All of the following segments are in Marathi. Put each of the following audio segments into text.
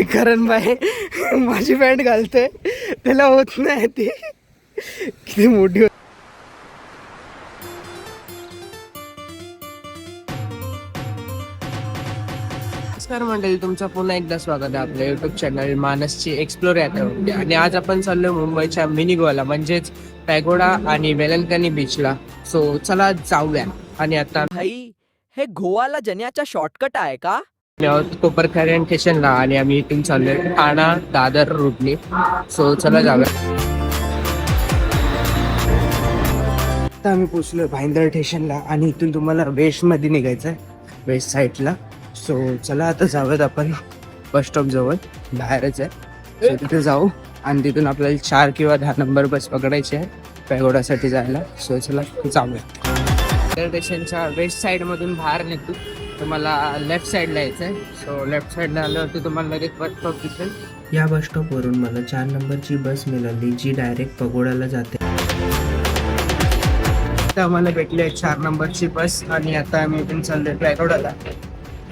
कारण बाई माझी पॅन्ट घालते त्याला होत नाही ती किती मोठी नमस्कार मंडळी, तुमचं पुन्हा एकदा स्वागत आहे आपल्या युट्यूब चॅनल मानसची एक्सप्लोर यात्रेवरती. आणि आज आपण चाललोय मुंबईच्या मिनी गोवाला म्हणजेच पॅगोडा आणि वेलंकनी बीचला. सो चला जाऊया. आणि आता भाई हे गोवाला जण्याचा शॉर्टकट आहे का? कोपरखैरण स्टेशनला आणि आम्ही इथून चाललोय ठाणा दादर रूटने. सो चला जाऊया. आता आम्ही पोचलोय भाईंदर स्टेशनला आणि इथून तुम्हाला वेस्ट मध्ये निघायचं आहे, वेस्ट साईडला. सो चला आता जाऊयात आपण बस स्टॉप जवळ, बाहेरच आहे. सो तिथे जाऊ आणि तिथून आपल्याला 4 किंवा 10 नंबर बस पकडायची आहे पॅगोडासाठी जायला. सो चला जाऊया. स्टेशनच्या वेस्ट साईडमधून बाहेर निघतो, तुम्हाला लेफ्ट साईडला यायचं आहे. सो लेफ्ट साईडला आल्यावरती तुम्हाला लगेच बस स्टॉप दिसेल. या बस स्टॉपवरून मला 4 नंबरची बस मिळाली जी डायरेक्ट पगोडाला जाते. आम्हाला भेटली आहे 4 नंबरची बस आणि आता आम्ही इथून चाललोय पॅगोडाला.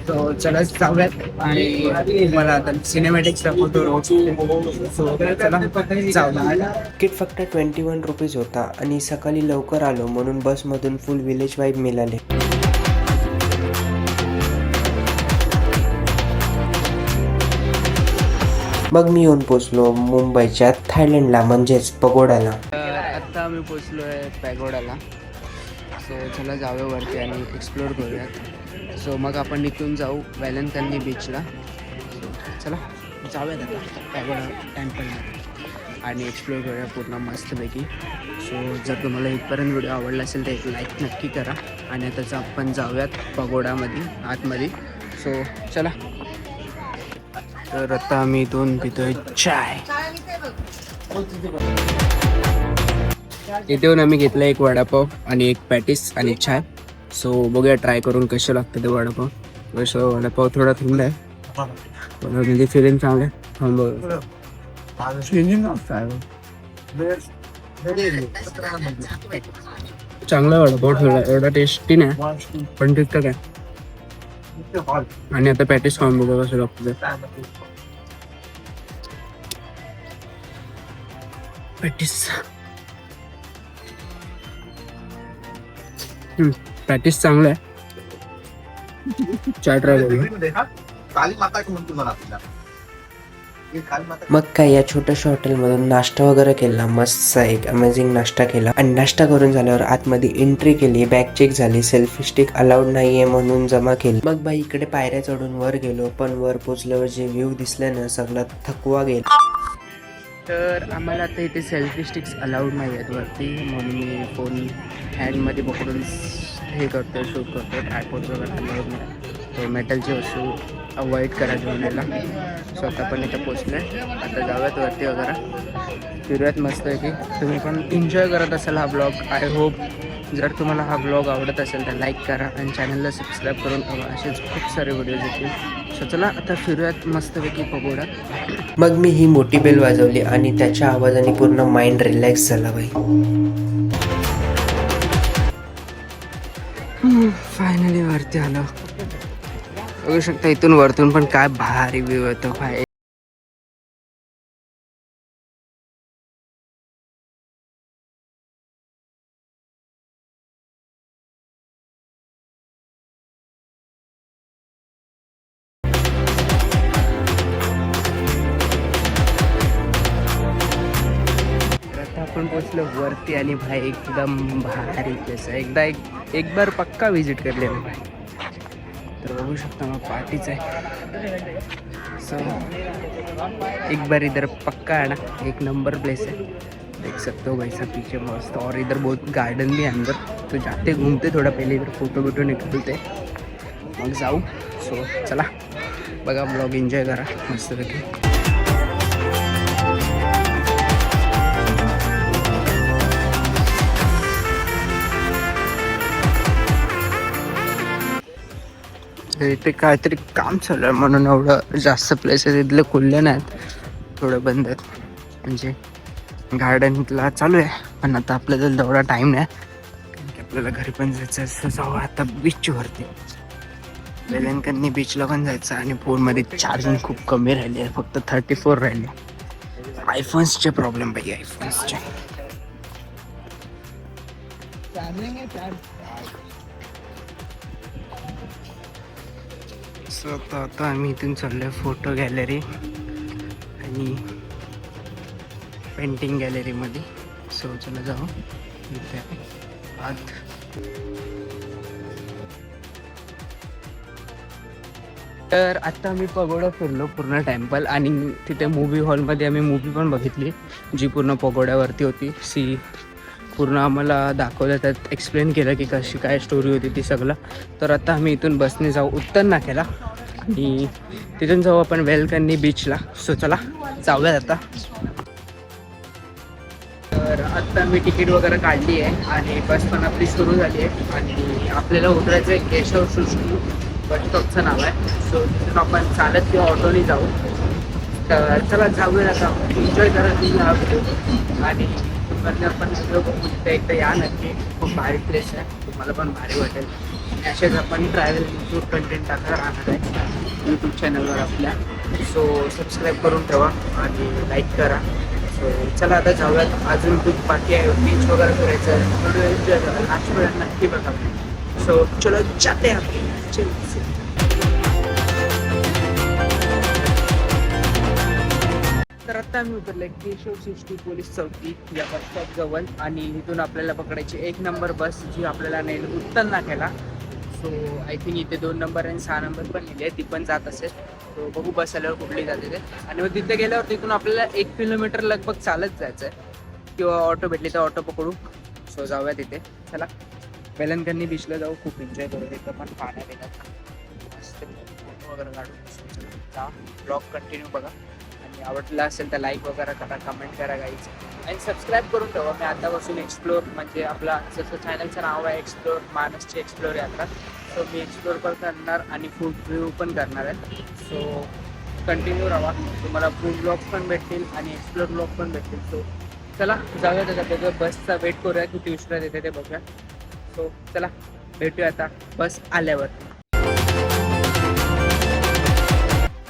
सो चला जाऊयात आणि मला आता सिनेमॅटिक्सचा फोटो. सो चला जाऊया. तिकीट फक्त 21 रुपीज होता आणि सकाळी लवकर आलो म्हणून बसमधून फुल विलेज वाईब मिळाले. मग मी येऊन पोचलो मुंबईच्या थायलंडला म्हणजेच पगोडाला. आता आम्ही पोचलोय पॅगोडाला. सो चला जाऊया वरती आणि एक्सप्लोर करूयात. सो मग आपण इथून जाऊ वेलंकनी बीचला. सो चला जाऊयात आता पॅगोडा टेम्पलमध्ये आणि एक्सप्लोर करूया पूर्ण मस्तपैकी. सो जर तुम्हाला इथपर्यंत व्हिडिओ आवडला असेल तर एक लाईक नक्की करा. आणि आता आपण जाऊयात पगोडामध्ये आतमध्ये. सो चला. तर आता आम्ही इथून पितोय चाय. इथून आम्ही घेतला एक वडापाव आणि एक पॅटीस आणि चाय. सो बघूया ट्राय करून कसं लागतं ते वडापाव. कसं वडापाव थोडा थंड आहे पण म्हणजे फिलिंग चांगलं आहे. चांगला वडापाव थोडा एवढा टेस्टी नाही पण ठीकठाक आहे. आणि आता पॅटीस खाऊन बघा कसं लागतं ते. पॅटीस पॅटीस चांगलं आहे. चाय ट्राय करूया. मग काय या छोट्याशा हॉटेलमधून नाश्ता वगैरे केला. मस्तचा एक अमेझिंग नाश्ता केला आणि नाश्ता करून झाल्यावर आतमध्ये एंट्री केली. बॅग चेक झाली. सेल्फी स्टिक अलाउड नाहीये म्हणून जमा केली. मग बाई इकडे पायऱ्या चढून वर गेलो पण वर पोचल्यावर जे व्ह्यू दिसले ना सगळा थकवा गेला. तर आम्हाला आता इथे सेल्फी स्टिक्स अलाउड नाही आहेत वरती म्हणून मी फोन हँडमध्ये पकडून हे करतो, शूट करतो. ट्रायपॉड वगैरे अलाउड नाही. तो मेटलची वस्तू अवॉइड करा घेऊन यायला. स्वतः पण इथं पोचलो आहे. आता जाऊयात वरती वगैरे फिरूयात मस्त आहे की. तुम्ही पण एन्जॉय करत असाल हा ब्लॉग. आय होप जर तुम्हाला हा ब्लॉग आवडत असेल तर लाईक करा आणि चॅनलला सबस्क्राईब करून ठेवा. असेच खूप सारे व्हिडिओज येतील. सो चला आता फिरूयात मस्तपैकी पगोडात. मग मी ही मोठी बेल वाजवली आणि त्याच्या आवाजाने पूर्ण माइंड रिलॅक्स झाला बाई. फायनली वरती आलो. बघू शकता इथून वरतून पण काय भारी व्ह्यू येतो भाई. आपण पोचलो वरती आणि भाई एकदम भारी प्लेस आहे. एक बार पक्का विजिट करले मी भाई. तर बघू शकता मग पार्टीच आहे. सो एक बार इधर पक्का है ना, एक नंबर प्लेस है. देख सकते हो वैसा पीछे मस्त. और इधर बहुत गार्डन भी है अंदर. तो जाते घूमते थोड़ा पहले इधर फोटो निकलते मग जाऊ. सो चला बघा ब्लॉग एन्जॉय करा मस्तपैकी. इथे काहीतरी काम चालू आहे म्हणून एवढं जास्त प्लेसेस इथले खुलले नाहीत, थोडं बंद आहेत. म्हणजे गार्डनला चालू आहे पण आता आपल्याला तेवढा टाईम नाही कारण की आपल्याला घरी पण जायचं असं. जाऊ आता बीचवरती. वेलंकन्नी बीचला पण जायचं आणि फोनमध्ये चार्जिंग खूप कमी राहिली आहे, फक्त 34 राहिली. आयफोन्सचे प्रॉब्लेम पाहिजे, आयफोन्सचे. सो आता आम्ही इथून चाललोय फोटो गॅलरी आणि पेंटिंग गॅलरीमध्ये. सो चला जाऊ इथे आत. तर आता आम्ही पगोडा फिरलो पूर्ण टेम्पल आणि तिथे मूवी हॉलमध्ये आम्ही मूवी पण बघितली जी पूर्ण पगोड्यावरती होती. पूर्ण आम्हाला दाखवलं, त्यात एक्सप्लेन केलं की कशी काय स्टोरी होती ती सगळं. तर आता आम्ही इथून बसने जाऊ उत्तर नाक्याला आणि तिथून जाऊ आपण वेलकन्नी बीचला. सो चला जाऊयात आता. तर आत्ता मी तिकीट वगैरे काढली आहे आणि बस पण आपली सुरू झाली आहे आणि आपल्याला उतरायचं आहे केशव सृष्टी बस स्टॉपचं नाव आहे. सो तिथून आपण चालत किंवा ऑटोने जाऊ. तर चला जाऊया आता, एन्जॉय करा तुम्ही हा व्हिडिओ आणि तुम्हाला पण व्हिडिओ बघून एकदा या नक्की. खूप भारी प्लेस आहे, तुम्हाला पण भारी वाटेल. आणि असेच आपण ट्रॅव्हल टूर कंटेंट टाकणार राहणार आहे यूट्यूब चॅनलवर आपल्या. सो सबस्क्राईब करून ठेवा आणि लाईक करा. सो चला आता जाऊयात. अजून खूप बाकी आहे, बीच वगैरे फिरायचं आहे. व्हिडिओ एन्जॉय करा, लास्ट वेळेला नक्की बघा. सो चलो जाते आपण. तर आता आम्ही उतरले केशव सृष्टी पोलीस चौकी या बस स्टॉप जवळ आणि इथून आपल्याला पकडायची 1 नंबर बस जी आपल्याला नेईल उत्तर नाक्याला. सो आय थिंक इथे 2 नंबर आणि 6 नंबर पण नेली आहे, ती पण जात असेल. सो बघू बस आल्यावर कुठली जाते ते. आणि मग तिथे गेल्यावर तिथून आपल्याला 1 किलोमीटर लगभग चालत जायचं आहे किंवा ऑटो भेटली तर ऑटो पकडू. सो जाऊया तिथे. चला वेलंकन्नी बीचला जाऊ, खूप एन्जॉय करू. तिथं पण पाण्या बिण्यात मस्त फोटो वगैरे काढू. जा ब्लॉग कंटिन्यू बघा आणि आवडला असेल तर लाईक वगैरे करा, कमेंट करा गाईज आणि सबस्क्राईब करून ठेवा. मी आतापासून एक्सप्लोर म्हणजे आपला जसं चॅनलचं नाव आहे एक्सप्लोर मानसची एक्सप्लोर यात्रा. सो मी एक्सप्लोर पण करणार आणि फूड रिव्ह्यू पण करणार आहे. सो कंटिन्यू राहा, तुम्हाला फूड ब्लॉग पण भेटतील आणि एक्सप्लोर ब्लॉग पण भेटतील. सो चला जाऊया त्याचा बघूया, बसचा वेट करूया किती उशिरा येते ते बघूया. सो चला भेटूया आता बस आल्यावर.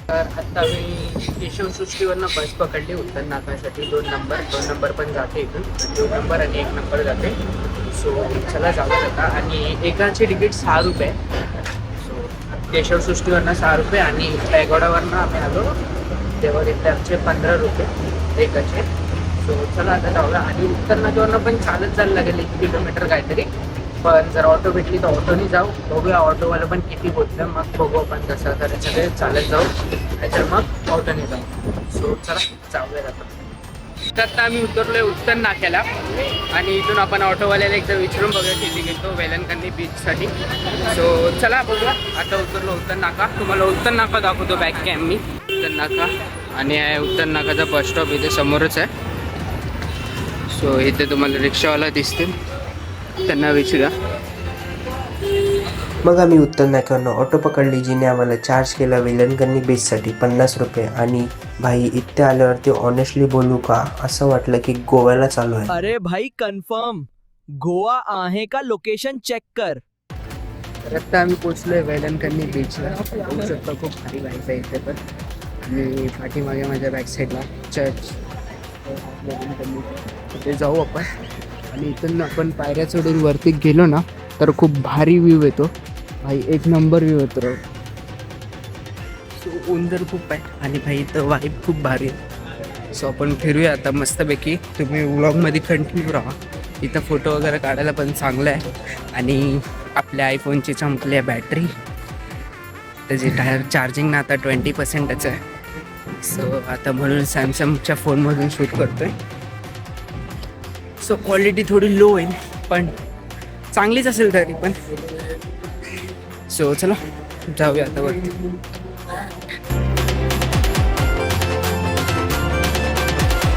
तर आत्ता मी केशव सृष्टीवरनं बस पकडली उत्तर नाकासाठी 2 नंबर पण जाते इथून. 2 नंबर आणि 1 नंबर जाते. सो चला जाऊया आता. आणि एकाची तिकीट 6 रुपये. सो केशव सृष्टीवरनं 6 रुपये आणि पॅगोडावरनं आम्ही आलो तेव्हा तिथे आमचे 15 रुपये एकाचे. सो चला आता जाऊया. आणि उत्तर नाक्यावरनं पण चालत जायला लागेल 1 किलोमीटर काहीतरी. पण जर ऑटो भेटली तर ऑटोने जाऊ. बघूया ऑटोवाला पण किती बोलतं, मग बघू आपण कसं करायचं ते. चालत जाऊ नाहीतर मग ऑटोने जाऊ. सो चला जाऊया आता. तर आता आम्ही उतरलोय उत्तर नाक्याला आणि इथून आपण ऑटोवाल्याला एकदा विचारून बघूया किती घेतो वेलंकन्नी बीचसाठी. सो चला बघूया. आता उतरलो उत्तर नाका. तुम्हाला उत्तर नाका दाखवतो बॅक कॅम मी. उत्तर नाका आणि उत्तर नाकाचा बस स्टॉप इथे समोरच आहे. सो इथे तुम्हाला रिक्षावाला दिसतील, त्यांना विचारा. मग आम्ही उत्तर नाक्यावरनं ऑटो पकडली जिने आम्हाला चार्ज केला वेलंकन्नी बीचसाठी 50 रुपये. आणि भाई इथे आल्यावरती ऑनेस्टली बोलू का असं वाटलं की गोव्याला चालू आहे. अरे भाई कन्फर्म गोवा आहे का, लोकेशन चेक कर. तर आता आम्ही पोचलोय वेलंकन्नी बीचला. बघू शकता खूप भारी वाईफ आहे इथे पण. आणि पाठीमागे माझ्या बॅक साईडला चर्च तिथे जाऊ आपण. आणि इथून आपण पायऱ्या चढून वरती गेलो ना तर खूप भारी व्ह्यू येतो भाई, 1 नंबर व्ह्यू येतो. सो उंदर खूप आहे आणि भाई इथं वाईब खूप भारी आहे. सो आपण फिरूया आता मस्तपैकी. तुम्ही व्लॉगमध्ये कंटिन्यू राहा. इथं फोटो वगैरे काढायला पण चांगलं आहे. आणि आपल्या आयफोनची संपली आहे बॅटरी, त्याची टायर चार्जिंग ना आता 20%च आहे. सो आता म्हणून सॅमसंगच्या फोनमधून शूट करतोय. सो क्वालिटी थोडी लो होईल पण चांगलीच असेल तरी पण. सो चला जाऊया आता वरती.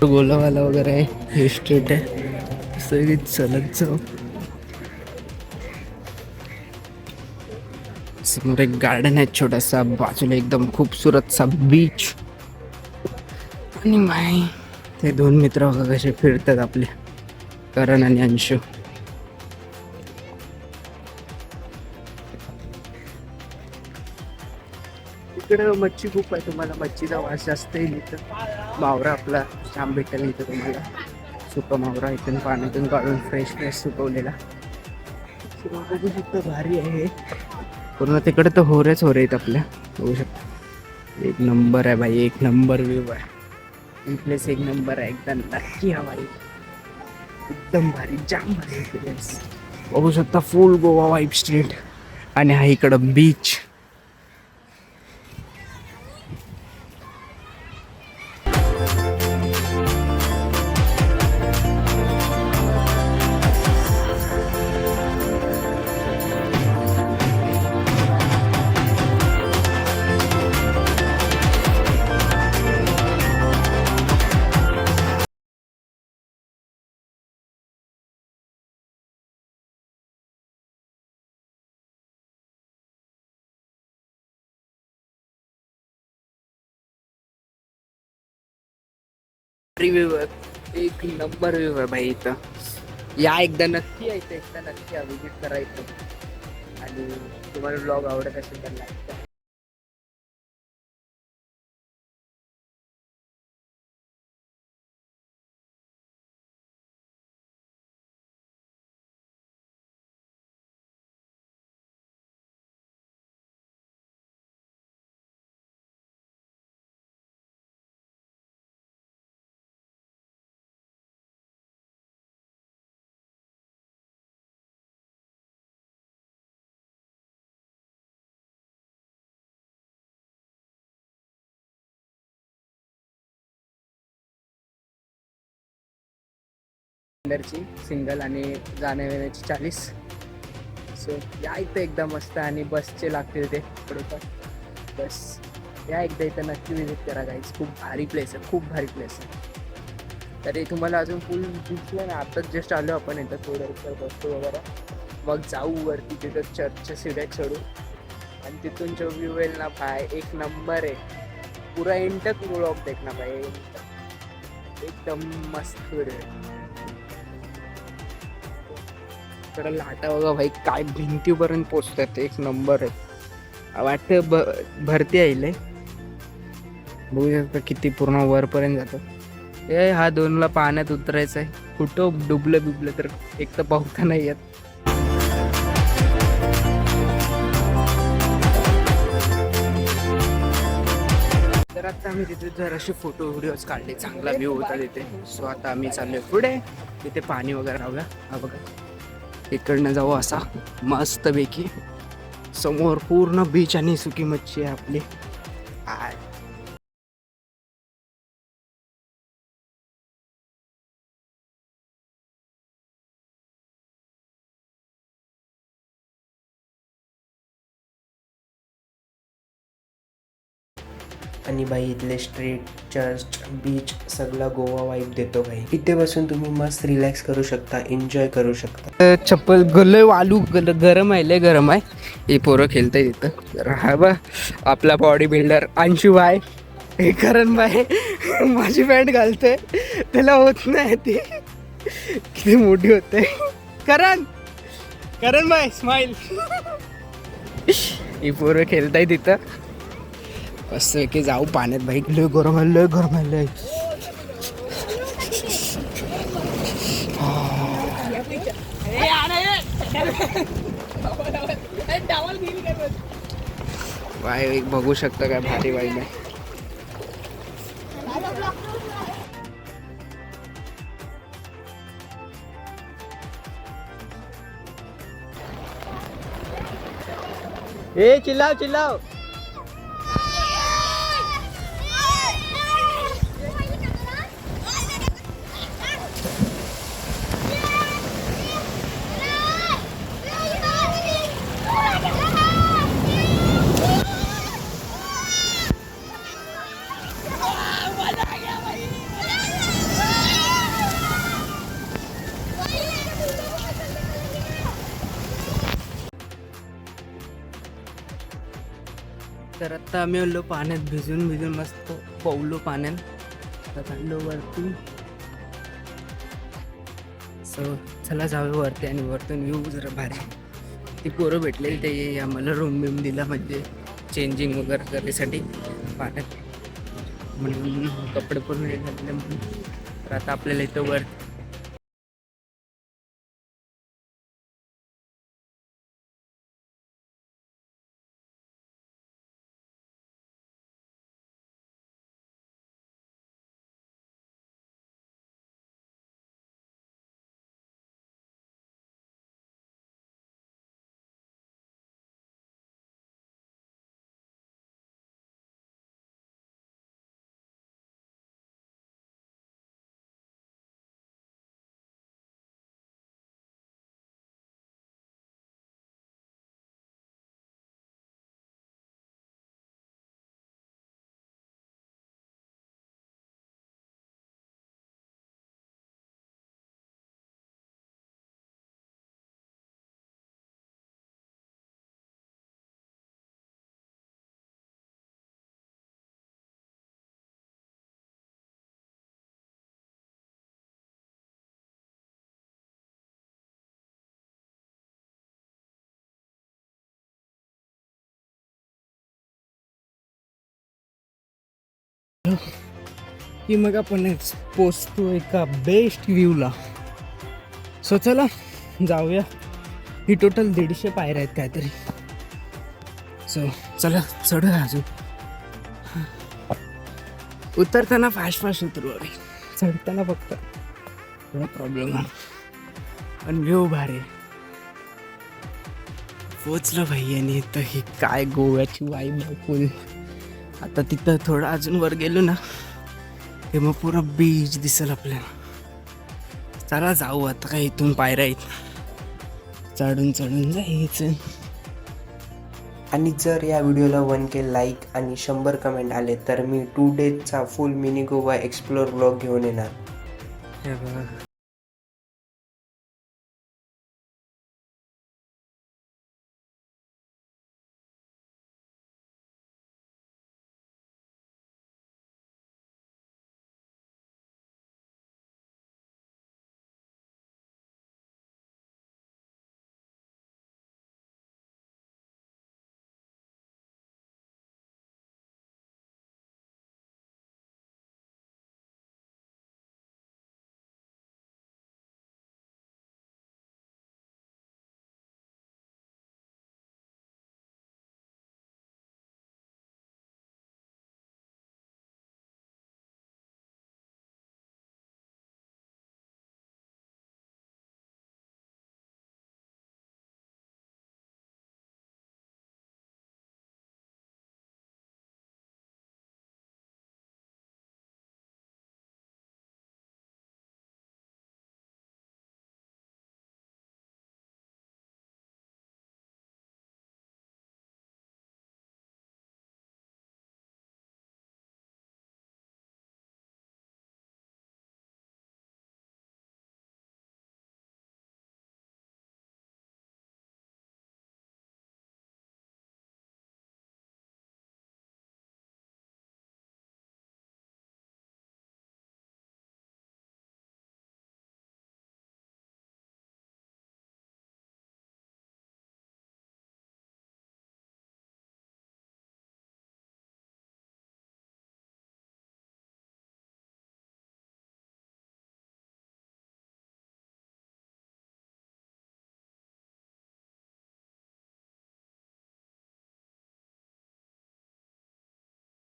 गोलावाला वगैरे आहे, हे स्ट्रीट आहे. सगळी चलत जाऊ. समोर एक गार्डन आहे छोटासा, बाजूला एकदम खूपसुरतसा बीच. आणि माय ते 2 मित्र बघा कसे फिरतात आपले, करण आणि अंशू. इकडं मच्छी खूप आहे, तुम्हाला मच्छीचा वास जास्त येईल इथं. मावरा आपला जाम भेटेल इथं तुम्हाला, सुका मावरा इथून पाण्यातून काढून फ्रेश फ्रेश सुकवलेला. बघू शकतो भारी आहे पूर्ण. तिकडे तर होरेच होरे आहेत आपल्या, बघू शकतो. एक नंबर आहे भाई, एक नंबर व्ह्यू आहे. प्लेस एक नंबर आहे, एकदम नक्की हा भाई, एकदम भारी, जाम भारी प्लेस. बघू शकता फुल गोवा वाईब स्ट्रीट. आणि हा इकडं बीच. रिव्ह्यू एक नंबर व्ह्यू आहे भाई इथं. या एकदा नक्की यायचं, एकदा नक्की या, विजिट करायचं. आणि तुम्हाला ब्लॉग आवडत असेल तर लाईक करा. सिंगल आणि जाण्या येण्याची 40. सो या इथं एकदा मस्त. आणि बसचे लागतील ते थोडेफार. बस या एकदा इथं नक्की विजिट करा गाईज. खूप भारी प्लेस आहे, खूप भारी प्लेस आहे. तरी तुम्हाला अजून फुल दिसलं ना, आताच जस्ट आलो आपण इथं, थोडं इथं बसतो वगैरे, मग जाऊ वरती, तिथं चर्चच्या सिड्या चढू. आणि तिथून जो व्ह्यू येईल ना भाई, एक नंबर आहे. पुरा इंटक ब्लॉग देखना भाई, एकदम मस्त व्हिडिओ. इकडं लाटा बघा भाई, काय भिंतीपर्यंत पोचतात, एक नंबर आहे. वाटतं भरती येईल. बघू शकता किती पूर्ण वरपर्यंत जातं. हे हा 2ला पाण्यात उतरायचं आहे. कुठं डुबलं बिबलं तर एक तर पाहता नाही येत. तर आता आम्ही तिथे जराशे फोटो व्हिडिओज काढले, चांगला व्ह्यू होता तिथे. सो आता आम्ही चाललोय पुढे, तिथे पाणी वगैरे राहूया. हा बघा, इकडनं जाऊ असा मस्तपैकी. समोर पूर्ण बीच आणि सुकी मच्छी आहे आपली. आणि बाई इथले स्ट्रीट, चर्च, बीच सगळा गोवा वाईब देतो भाई. इथे बसून तुम्ही मस्त रिलॅक्स करू शकता, एन्जॉय करू शकता. चप्पल गलय वालू गरम आहे, लय गरम आहे. हे पोरं खेळताय तिथं. तर हा बा आपला बॉडी बिल्डर अंशू भाई, हे करण भाई माझी पॅन्ट घालतोय, त्याला होत नाही ती, किती मोठी होते. करण करण भाई स्माइल. ही पोरं खेळताय तिथं. मस्त की जाऊ पाण्यात भाई. लय गरम आहे, लय गरम आहे, लय. वाय बघू शकता काय भारी वाईब आहे. ए चिल्लाओ चिल्लाओ. तर आत्ता आम्ही आलो पाण्यात, भिजून भिजून मस्त पवलो पाण्यात. आता चाललो वरती. सो चला जाऊ वरती आणि वरतून व्ह्यू जरा भारी. ती पोरं भेटलेली ते आम्हाला रूम बिम दिला, म्हणजे चेंजिंग वगैरे करायसाठी पाण्यात, म्हणून कपडे पूर्ण हे घातले म्हणून. तर आता आपल्याला इथं वर की मग आपण पोचतो एका बेस्ट व्ह्यूला. सो चला जाऊया. ही टोटल 150 पायऱ्या आहेत काहीतरी. सो चला चढूया अजून. उतरताना फास्ट फास्ट उतरू अरे, चढताना फक्त थोडा प्रॉब्लेम आहे. पण व्ह्यू भारी. पोचलं भाई. तर ही काय गोव्याची वाईब आहे फुल. आता तिथं थोडं अजून वर गेलो ना ते मग पुरा बीच दिसेल आपल्याला. चला जाऊ आता. काय इथून पायऱ्या आहेत, चढून चढून जायचं. आणि जर या व्हिडिओला 1K लाईक आणि 100 कमेंट आले तर मी 2 डेजचा full mini Goa explore blog घेऊन येणार. हे बघा.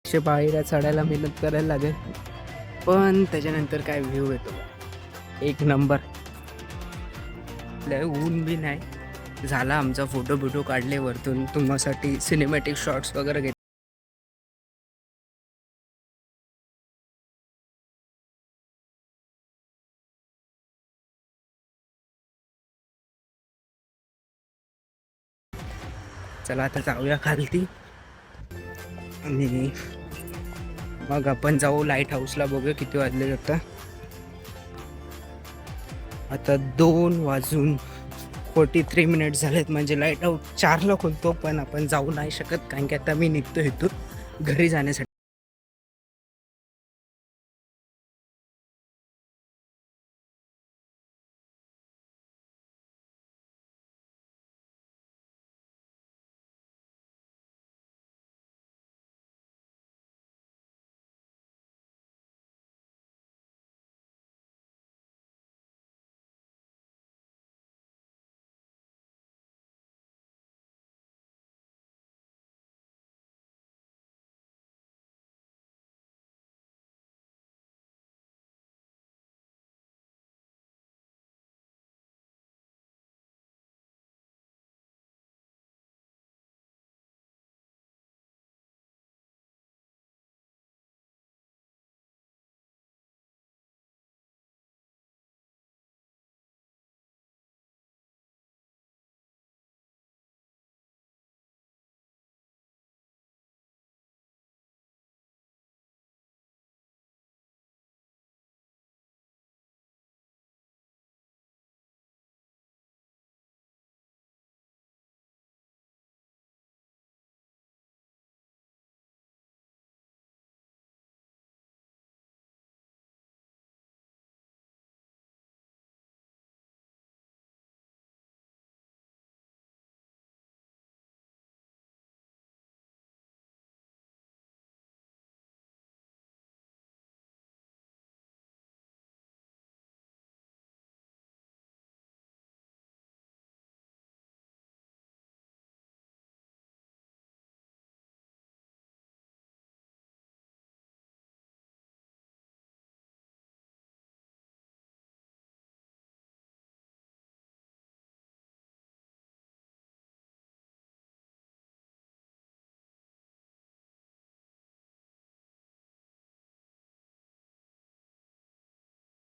पायऱ्या चढायला मेहनत करायला लागेल, पण त्याच्यानंतर काय व्ह्यू येतो एक नंबर. लय ऊन बी नाही झाला. आमचा फोटो बिटो काढले वरतून तुम्हासाठी सिनेमॅटिक शॉट्स वगैरे घेत. चला आता जाऊया खालती आणि मग आपण जाऊ लाईट हाऊसला. बघूया किती वाजले आता. आता 2:43 झालेत. म्हणजे लाईट हाऊस 4ला खुलतो, पण आपण जाऊ नाही शकत कारण की आता मी निघतो इथून घरी जाण्यासाठी.